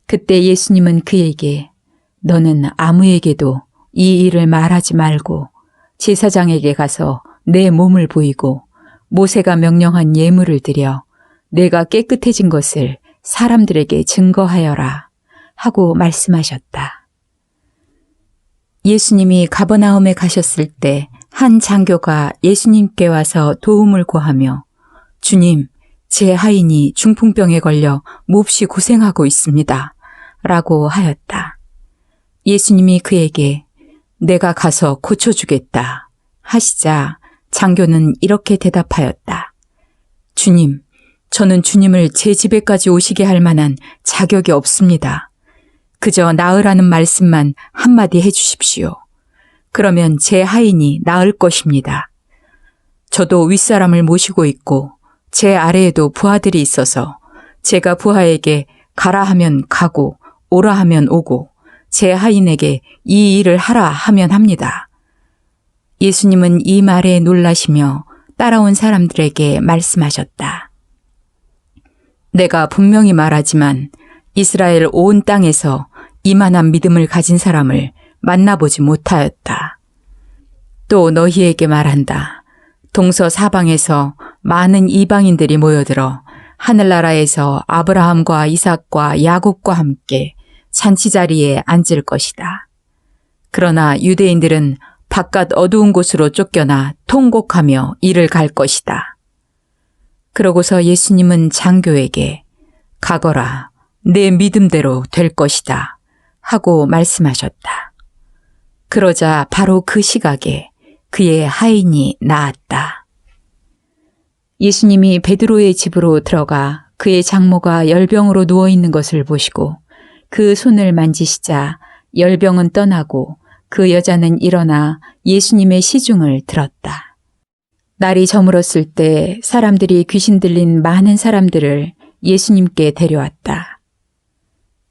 그때 예수님은 그에게 너는 아무에게도 이 일을 말하지 말고 제사장에게 가서 내 몸을 보이고 모세가 명령한 예물을 드려 내가 깨끗해진 것을 사람들에게 증거하여라 하고 말씀하셨다. 예수님이 가버나움에 가셨을 때 한 장교가 예수님께 와서 도움을 구하며 주님, 제 하인이 중풍병에 걸려 몹시 고생하고 있습니다. 라고 하였다. 예수님이 그에게 내가 가서 고쳐주겠다 하시자 장교는 이렇게 대답하였다. 주님, 저는 주님을 제 집에까지 오시게 할 만한 자격이 없습니다. 그저 나으라는 말씀만 한마디 해주십시오. 그러면 제 하인이 나을 것입니다. 저도 윗사람을 모시고 있고 제 아래에도 부하들이 있어서 제가 부하에게 가라 하면 가고 오라 하면 오고 제 하인에게 이 일을 하라 하면 합니다. 예수님은 이 말에 놀라시며 따라온 사람들에게 말씀하셨다. 내가 분명히 말하지만 이스라엘 온 땅에서 이만한 믿음을 가진 사람을 만나보지 못하였다. 또 너희에게 말한다. 동서사방에서 많은 이방인들이 모여들어 하늘나라에서 아브라함과 이삭과 야곱과 함께 잔치자리에 앉을 것이다. 그러나 유대인들은 바깥 어두운 곳으로 쫓겨나 통곡하며 이를 갈 것이다. 그러고서 예수님은 장교에게 가거라, 내 믿음대로 될 것이다 하고 말씀하셨다. 그러자 바로 그 시각에 그의 하인이 나았다. 예수님이 베드로의 집으로 들어가 그의 장모가 열병으로 누워있는 것을 보시고 그 손을 만지시자 열병은 떠나고 그 여자는 일어나 예수님의 시중을 들었다. 날이 저물었을 때 사람들이 귀신 들린 많은 사람들을 예수님께 데려왔다.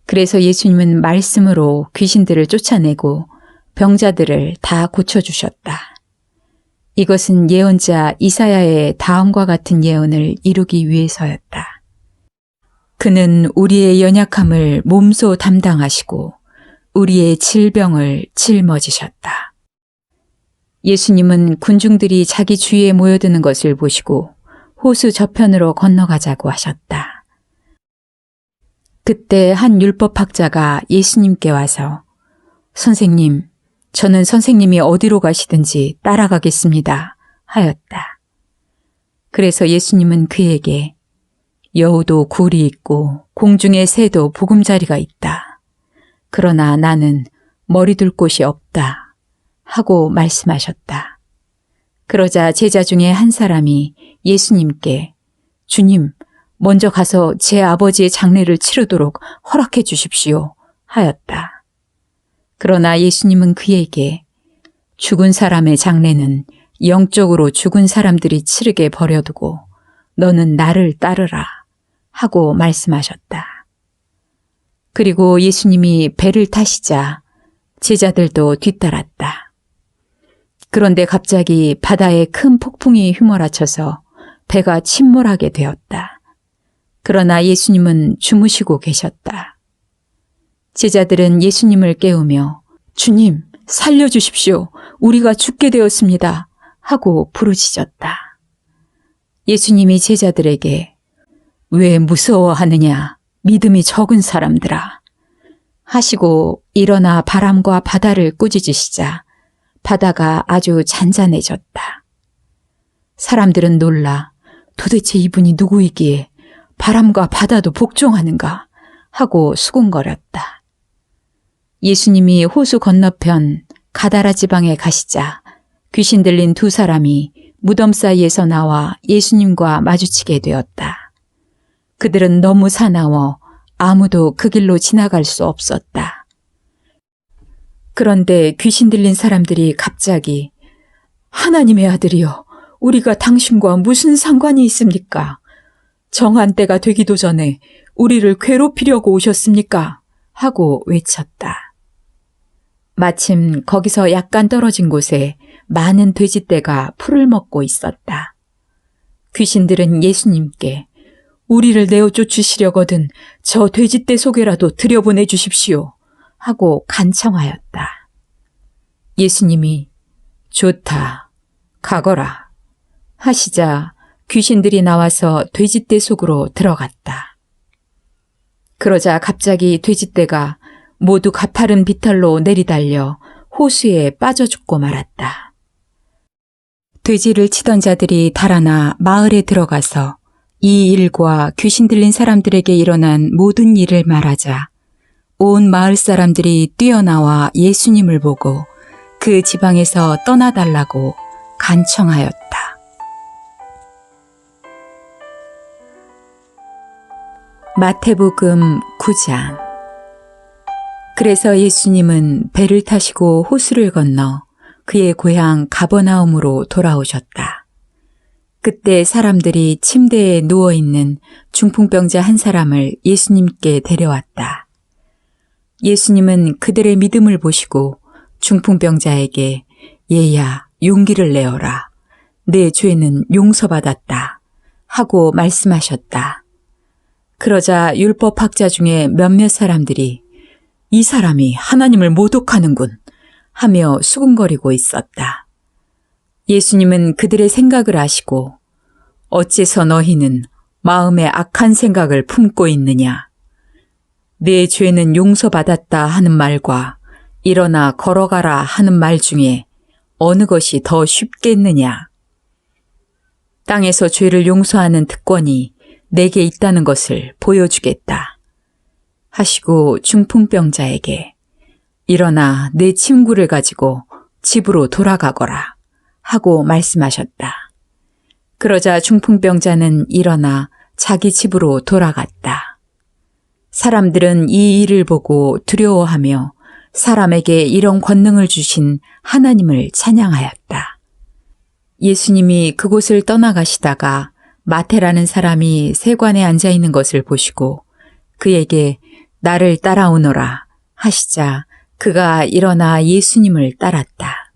그래서 예수님은 말씀으로 귀신들을 쫓아내고 병자들을 다 고쳐주셨다. 이것은 예언자 이사야의 다음과 같은 예언을 이루기 위해서였다. 그는 우리의 연약함을 몸소 담당하시고 우리의 질병을 짊어지셨다. 예수님은 군중들이 자기 주위에 모여드는 것을 보시고 호수 저편으로 건너가자고 하셨다. 그때 한 율법학자가 예수님께 와서 선생님, 저는 선생님이 어디로 가시든지 따라가겠습니다 하였다. 그래서 예수님은 그에게 여우도 굴이 있고 공중의 새도 보금자리가 있다. 그러나 나는 머리 둘 곳이 없다 하고 말씀하셨다. 그러자 제자 중에 한 사람이 예수님께 주님, 먼저 가서 제 아버지의 장례를 치르도록 허락해 주십시오 하였다. 그러나 예수님은 그에게 죽은 사람의 장례는 영적으로 죽은 사람들이 치르게 버려두고 너는 나를 따르라 하고 말씀하셨다. 그리고 예수님이 배를 타시자 제자들도 뒤따랐다. 그런데 갑자기 바다에 큰 폭풍이 휘몰아쳐서 배가 침몰하게 되었다. 그러나 예수님은 주무시고 계셨다. 제자들은 예수님을 깨우며 주님, 살려주십시오. 우리가 죽게 되었습니다. 하고 부르짖었다. 예수님이 제자들에게 왜 무서워하느냐, 믿음이 적은 사람들아. 하시고 일어나 바람과 바다를 꾸짖으시자 바다가 아주 잔잔해졌다. 사람들은 놀라 도대체 이분이 누구이기에 바람과 바다도 복종하는가 하고 수군거렸다. 예수님이 호수 건너편 가다라 지방에 가시자 귀신 들린 두 사람이 무덤 사이에서 나와 예수님과 마주치게 되었다. 그들은 너무 사나워 아무도 그 길로 지나갈 수 없었다. 그런데 귀신 들린 사람들이 갑자기 하나님의 아들이여, 우리가 당신과 무슨 상관이 있습니까? 정한 때가 되기도 전에 우리를 괴롭히려고 오셨습니까? 하고 외쳤다. 마침 거기서 약간 떨어진 곳에 많은 돼지떼가 풀을 먹고 있었다. 귀신들은 예수님께 우리를 내어 쫓으시려거든 저 돼지떼 속에라도 들여보내 주십시오 하고 간청하였다. 예수님이 좋다, 가거라 하시자 귀신들이 나와서 돼지떼 속으로 들어갔다. 그러자 갑자기 돼지떼가 모두 가파른 비탈로 내리달려 호수에 빠져 죽고 말았다. 돼지를 치던 자들이 달아나 마을에 들어가서 이 일과 귀신 들린 사람들에게 일어난 모든 일을 말하자 온 마을 사람들이 뛰어나와 예수님을 보고 그 지방에서 떠나달라고 간청하였다. 마태복음 9장. 그래서 예수님은 배를 타시고 호수를 건너 그의 고향 가버나움으로 돌아오셨다. 그때 사람들이 침대에 누워있는 중풍병자 한 사람을 예수님께 데려왔다. 예수님은 그들의 믿음을 보시고 중풍병자에게 얘야, 용기를 내어라. 내 죄는 용서받았다. 하고 말씀하셨다. 그러자 율법학자 중에 몇몇 사람들이 이 사람이 하나님을 모독하는군 하며 수군거리고 있었다. 예수님은 그들의 생각을 아시고 어째서 너희는 마음에 악한 생각을 품고 있느냐. 내 죄는 용서받았다 하는 말과 일어나 걸어가라 하는 말 중에 어느 것이 더 쉽겠느냐. 땅에서 죄를 용서하는 특권이 내게 있다는 것을 보여주겠다. 하시고 중풍병자에게 일어나 내 친구를 가지고 집으로 돌아가거라 하고 말씀하셨다. 그러자 중풍병자는 일어나 자기 집으로 돌아갔다. 사람들은 이 일을 보고 두려워하며 사람에게 이런 권능을 주신 하나님을 찬양하였다. 예수님이 그곳을 떠나가시다가 마태라는 사람이 세관에 앉아 있는 것을 보시고 그에게 나를 따라오너라 하시자 그가 일어나 예수님을 따랐다.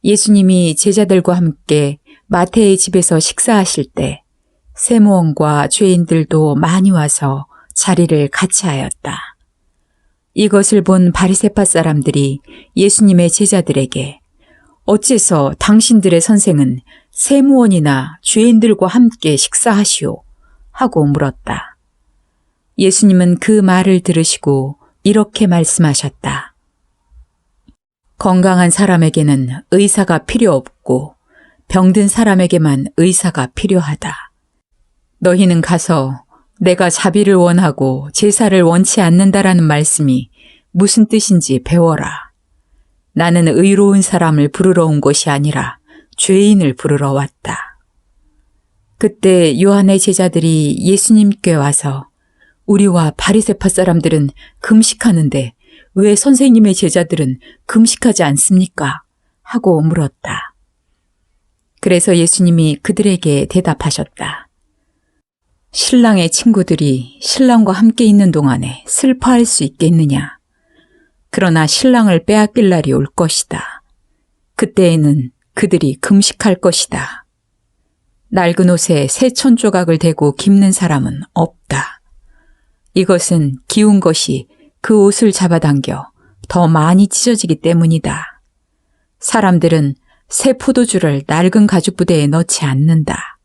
예수님이 제자들과 함께 마태의 집에서 식사하실 때 세무원과 죄인들도 많이 와서 자리를 같이 하였다. 이것을 본 바리새파 사람들이 예수님의 제자들에게 어째서 당신들의 선생은 세무원이나 죄인들과 함께 식사하시오 하고 물었다. 예수님은 그 말을 들으시고 이렇게 말씀하셨다. 건강한 사람에게는 의사가 필요 없고 병든 사람에게만 의사가 필요하다. 너희는 가서 내가 자비를 원하고 제사를 원치 않는다라는 말씀이 무슨 뜻인지 배워라. 나는 의로운 사람을 부르러 온 것이 아니라 죄인을 부르러 왔다. 그때 요한의 제자들이 예수님께 와서 우리와 바리새파 사람들은 금식하는데 왜 선생님의 제자들은 금식하지 않습니까? 하고 물었다. 그래서 예수님이 그들에게 대답하셨다. 신랑의 친구들이 신랑과 함께 있는 동안에 슬퍼할 수 있겠느냐? 그러나 신랑을 빼앗길 날이 올 것이다. 그때에는 그들이 금식할 것이다. 낡은 옷에 새 천조각을 대고 깁는 사람은 없다. 이것은 기운 것이 그 옷을 잡아당겨 더 많이 찢어지기 때문이다. 사람들은 새 포도주를 낡은 가죽부대에 넣지 않는다.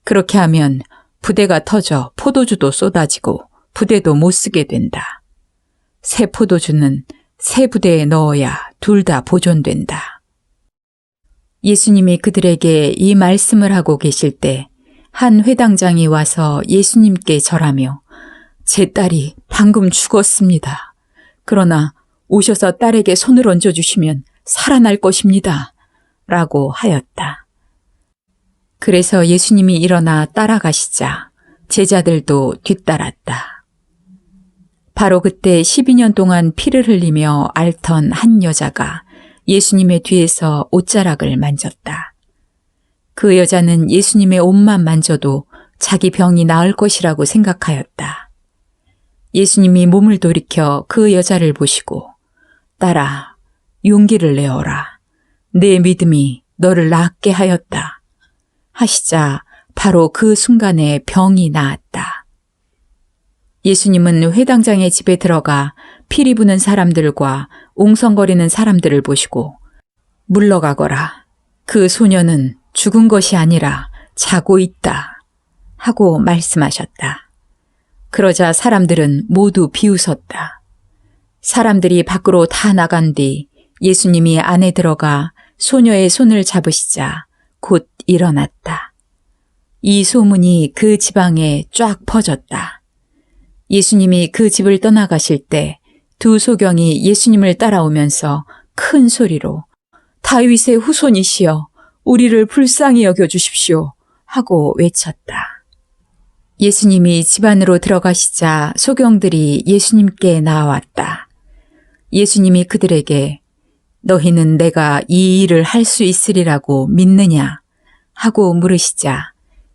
그렇게 하면 부대가 터져 포도주도 쏟아지고 부대도 못 쓰게 된다. 새 포도주는 새 부대에 넣어야 둘 다 보존된다. 예수님이 그들에게 이 말씀을 하고 계실 때 한 회당장이 와서 예수님께 절하며 제 딸이 방금 죽었습니다. 그러나 오셔서 딸에게 손을 얹어주시면 살아날 것입니다. 라고 하였다. 그래서 예수님이 일어나 따라가시자 제자들도 뒤따랐다. 바로 그때 12년 동안 피를 흘리며 앓던 한 여자가 예수님의 뒤에서 옷자락을 만졌다. 그 여자는 예수님의 옷만 만져도 자기 병이 나을 것이라고 생각하였다. 예수님이 몸을 돌이켜 그 여자를 보시고 딸아, 용기를 내어라. 내 믿음이 너를 낫게 하였다. 하시자 바로 그 순간에 병이 나았다. 예수님은 회당장의 집에 들어가 피리 부는 사람들과 웅성거리는 사람들을 보시고 물러가거라. 그 소녀는 죽은 것이 아니라 자고 있다. 하고 말씀하셨다. 그러자 사람들은 모두 비웃었다. 사람들이 밖으로 다 나간 뒤 예수님이 안에 들어가 소녀의 손을 잡으시자 곧 일어났다. 이 소문이 그 지방에 쫙 퍼졌다. 예수님이 그 집을 떠나가실 때 두 소경이 예수님을 따라오면서 큰 소리로 다윗의 후손이시여 우리를 불쌍히 여겨주십시오 하고 외쳤다. 예수님이 집 안으로 들어가시자 소경들이 예수님께 나왔다. 예수님이 그들에게 너희는 내가 이 일을 할 수 있으리라고 믿느냐 하고 물으시자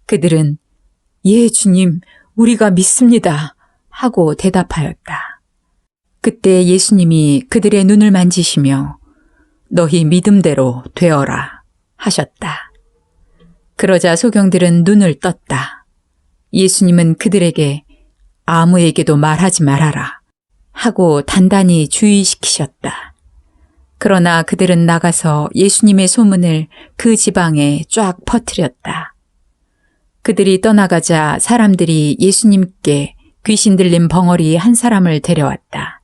그들은 예 주님 우리가 믿습니다 하고 대답하였다. 그때 예수님이 그들의 눈을 만지시며 너희 믿음대로 되어라 하셨다. 그러자 소경들은 눈을 떴다. 예수님은 그들에게 아무에게도 말하지 말아라 하고 단단히 주의시키셨다. 그러나 그들은 나가서 예수님의 소문을 그 지방에 쫙 퍼뜨렸다. 그들이 떠나가자 사람들이 예수님께 귀신 들린 벙어리 한 사람을 데려왔다.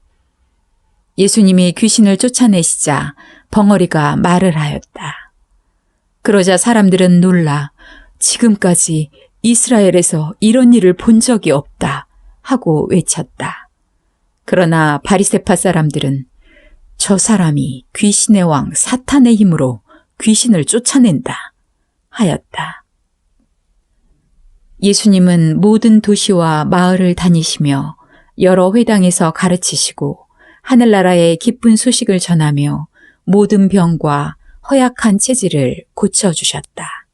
예수님이 귀신을 쫓아내시자 벙어리가 말을 하였다. 그러자 사람들은 놀라 지금까지 이스라엘에서 이런 일을 본 적이 없다 하고 외쳤다. 그러나 바리새파 사람들은 저 사람이 귀신의 왕 사탄의 힘으로 귀신을 쫓아낸다 하였다. 예수님은 모든 도시와 마을을 다니시며 여러 회당에서 가르치시고 하늘나라의 기쁜 소식을 전하며 모든 병과 허약한 체질을 고쳐주셨다.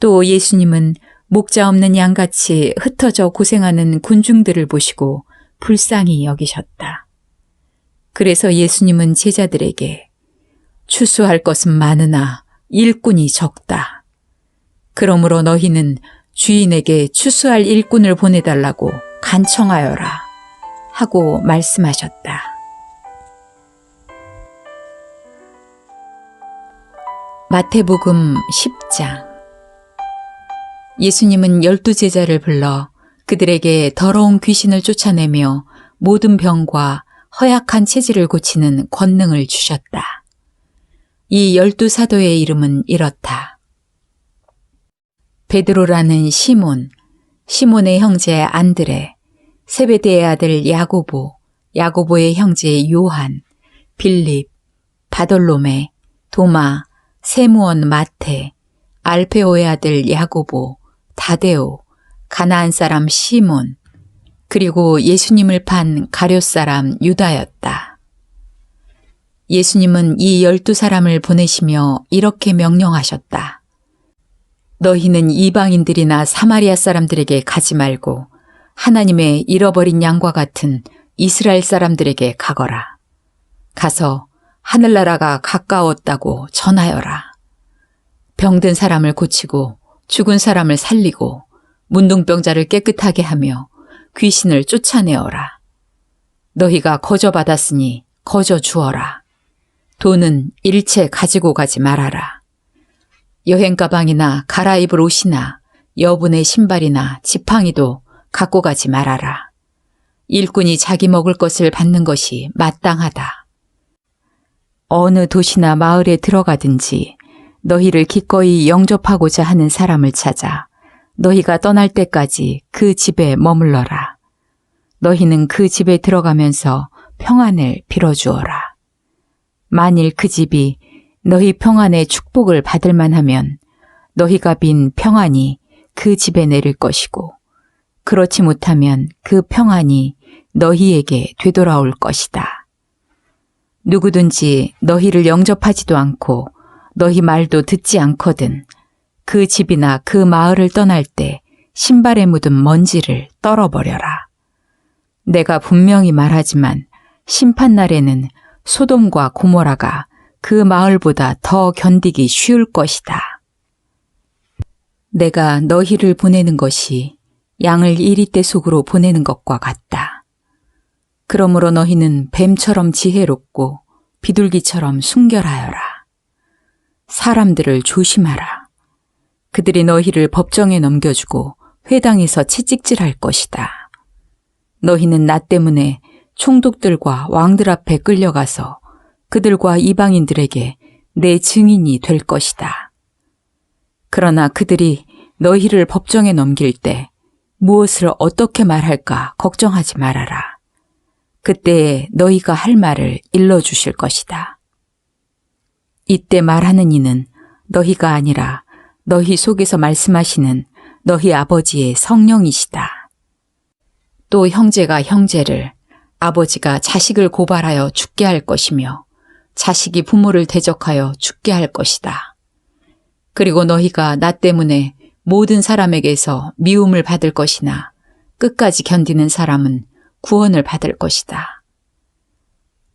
또 예수님은 목자 없는 양같이 흩어져 고생하는 군중들을 보시고 불쌍히 여기셨다. 그래서 예수님은 제자들에게 추수할 것은 많으나 일꾼이 적다. 그러므로 너희는 주인에게 추수할 일꾼을 보내달라고 간청하여라 하고 말씀하셨다. 마태복음 10장. 예수님은 12제자를 불러 그들에게 더러운 귀신을 쫓아내며 모든 병과 허약한 체질을 고치는 권능을 주셨다. 이 12사도의 이름은 이렇다. 베드로라는 시몬, 시몬의 형제 안드레, 세베대의 아들 야고보, 야고보의 형제 요한, 빌립, 바돌로메, 도마, 세무원 마테, 알페오의 아들 야고보, 다데오, 가나안 사람 시몬, 그리고 예수님을 판 가룟 사람 유다였다. 예수님은 이 12사람을 보내시며 이렇게 명령하셨다. 너희는 이방인들이나 사마리아 사람들에게 가지 말고 하나님의 잃어버린 양과 같은 이스라엘 사람들에게 가거라. 가서 하늘나라가 가까웠다고 전하여라. 병든 사람을 고치고 죽은 사람을 살리고 문둥병자를 깨끗하게 하며 귀신을 쫓아내어라. 너희가 거저 받았으니 거저 주어라. 돈은 일체 가지고 가지 말아라. 여행 가방이나 갈아입을 옷이나 여분의 신발이나 지팡이도 갖고 가지 말아라. 일꾼이 자기 먹을 것을 받는 것이 마땅하다. 어느 도시나 마을에 들어가든지 너희를 기꺼이 영접하고자 하는 사람을 찾아 너희가 떠날 때까지 그 집에 머물러라. 너희는 그 집에 들어가면서 평안을 빌어주어라. 만일 그 집이 너희 평안의 축복을 받을 만하면 너희가 빈 평안이 그 집에 내릴 것이고 그렇지 못하면 그 평안이 너희에게 되돌아올 것이다. 누구든지 너희를 영접하지도 않고 너희 말도 듣지 않거든 그 집이나 그 마을을 떠날 때 신발에 묻은 먼지를 떨어버려라. 내가 분명히 말하지만 심판날에는 소돔과 고모라가 그 마을보다 더 견디기 쉬울 것이다. 내가 너희를 보내는 것이 양을 이리떼 속으로 보내는 것과 같다. 그러므로 너희는 뱀처럼 지혜롭고 비둘기처럼 순결하여라. 사람들을 조심하라. 그들이 너희를 법정에 넘겨주고 회당에서 채찍질할 것이다. 너희는 나 때문에 총독들과 왕들 앞에 끌려가서 그들과 이방인들에게 내 증인이 될 것이다. 그러나 그들이 너희를 법정에 넘길 때 무엇을 어떻게 말할까 걱정하지 말아라. 그때에 너희가 할 말을 일러주실 것이다. 이때 말하는 이는 너희가 아니라 너희 속에서 말씀하시는 너희 아버지의 성령이시다. 또 형제가 형제를, 아버지가 자식을 고발하여 죽게 할 것이며 자식이 부모를 대적하여 죽게 할 것이다. 그리고 너희가 나 때문에 모든 사람에게서 미움을 받을 것이나 끝까지 견디는 사람은 구원을 받을 것이다.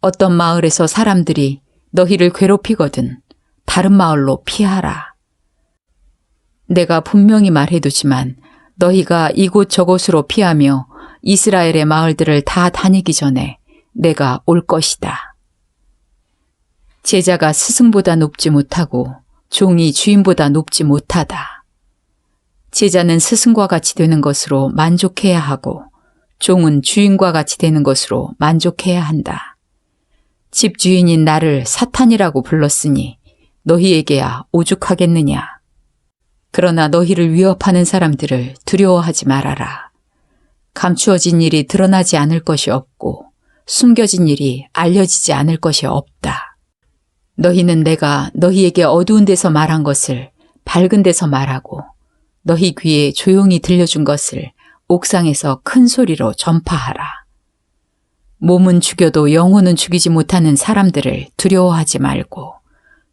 어떤 마을에서 사람들이 너희를 괴롭히거든 다른 마을로 피하라. 내가 분명히 말해두지만 너희가 이곳 저곳으로 피하며 이스라엘의 마을들을 다 다니기 전에 내가 올 것이다. 제자가 스승보다 높지 못하고 종이 주인보다 높지 못하다. 제자는 스승과 같이 되는 것으로 만족해야 하고 종은 주인과 같이 되는 것으로 만족해야 한다. 집주인인 나를 사탄이라고 불렀으니 너희에게야 오죽하겠느냐. 그러나 너희를 위협하는 사람들을 두려워하지 말아라. 감추어진 일이 드러나지 않을 것이 없고 숨겨진 일이 알려지지 않을 것이 없다. 너희는 내가 너희에게 어두운 데서 말한 것을 밝은 데서 말하고 너희 귀에 조용히 들려준 것을 옥상에서 큰 소리로 전파하라. 몸은 죽여도 영혼은 죽이지 못하는 사람들을 두려워하지 말고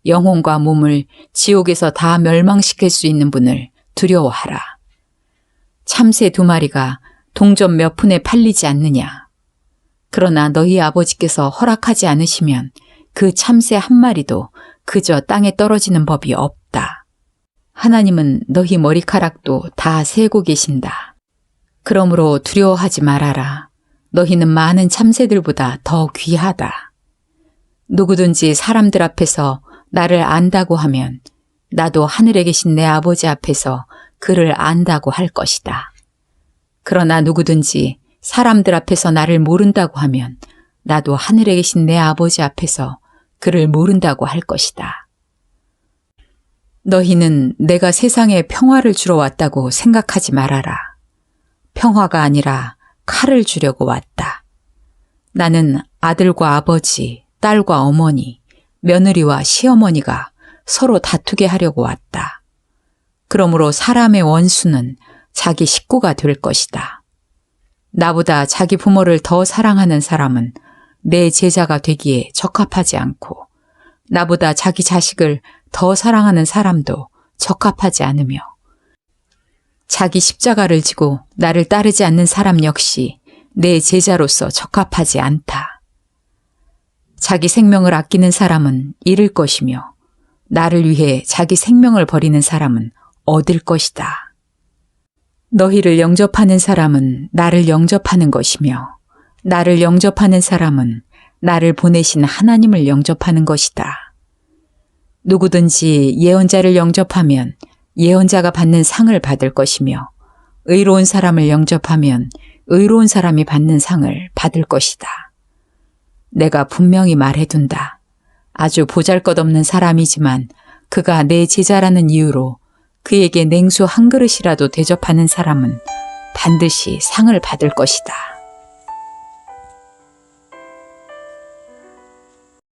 영혼과 몸을 지옥에서 다 멸망시킬 수 있는 분을 두려워하라. 참새 2마리가 동전 몇 푼에 팔리지 않느냐. 그러나 너희 아버지께서 허락하지 않으시면 그 참새 1마리도 그저 땅에 떨어지는 법이 없다. 하나님은 너희 머리카락도 다 세고 계신다. 그러므로 두려워하지 말아라. 너희는 많은 참새들보다 더 귀하다. 누구든지 사람들 앞에서 나를 안다고 하면 나도 하늘에 계신 내 아버지 앞에서 그를 안다고 할 것이다. 그러나 누구든지 사람들 앞에서 나를 모른다고 하면 나도 하늘에 계신 내 아버지 앞에서 그를 모른다고 할 것이다. 너희는 내가 세상에 평화를 주러 왔다고 생각하지 말아라. 평화가 아니라 칼을 주려고 왔다. 나는 아들과 아버지, 딸과 어머니, 며느리와 시어머니가 서로 다투게 하려고 왔다. 그러므로 사람의 원수는 자기 식구가 될 것이다. 나보다 자기 부모를 더 사랑하는 사람은 내 제자가 되기에 적합하지 않고 나보다 자기 자식을 더 사랑하는 사람도 적합하지 않으며 자기 십자가를 지고 나를 따르지 않는 사람 역시 내 제자로서 적합하지 않다. 자기 생명을 아끼는 사람은 잃을 것이며 나를 위해 자기 생명을 버리는 사람은 얻을 것이다. 너희를 영접하는 사람은 나를 영접하는 것이며 나를 영접하는 사람은 나를 보내신 하나님을 영접하는 것이다. 누구든지 예언자를 영접하면 예언자가 받는 상을 받을 것이며 의로운 사람을 영접하면 의로운 사람이 받는 상을 받을 것이다. 내가 분명히 말해둔다. 아주 보잘것없는 사람이지만 그가 내 제자라는 이유로 그에게 냉수 한 그릇이라도 대접하는 사람은 반드시 상을 받을 것이다.